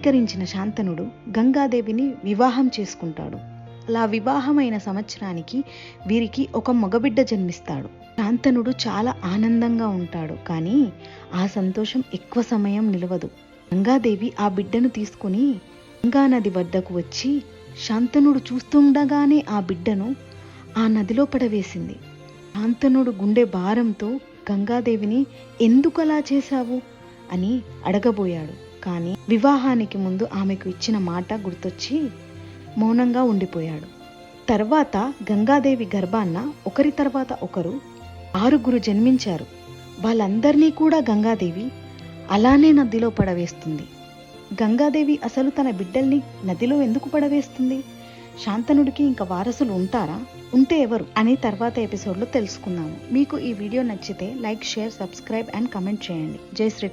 స్వీకరించిన శాంతనుడు గంగాదేవిని వివాహం చేసుకుంటాడు. అలా వివాహమైన సంవత్సరానికి వీరికి ఒక మగబిడ్డ జన్మిస్తాడు. శాంతనుడు చాలా ఆనందంగా ఉంటాడు. కానీ ఆ సంతోషం ఎక్కువ సమయం నిలవదు. గంగాదేవి ఆ బిడ్డను తీసుకుని గంగానది వద్దకు వచ్చి శాంతనుడు చూస్తుండగానే ఆ బిడ్డను ఆ నదిలో పడవేసింది. శాంతనుడు గుండె భారంతో గంగాదేవిని ఎందుకు అలా చేశావు అని అడగబోయాడు. కానీ వివాహానికి ముందు ఆమెకు ఇచ్చిన మాట గుర్తొచ్చి మౌనంగా ఉండిపోయాడు. తర్వాత గంగాదేవి గర్భాన్న ఒకరి తర్వాత ఒకరు 6 జన్మించారు. వాళ్ళందరినీ కూడా గంగాదేవి అలానే నదిలో పడవేస్తుంది. గంగాదేవి అసలు తన బిడ్డల్ని నదిలో ఎందుకు పడవేస్తుంది? శాంతనుడికి ఇంకా వారసులు ఉంటారా? ఉంటే ఎవరు అని తర్వాత ఎపిసోడ్లో తెలుసుకుందాము. మీకు ఈ వీడియో నచ్చితే like, share, subscribe and comment చేయండి. జై శ్రీ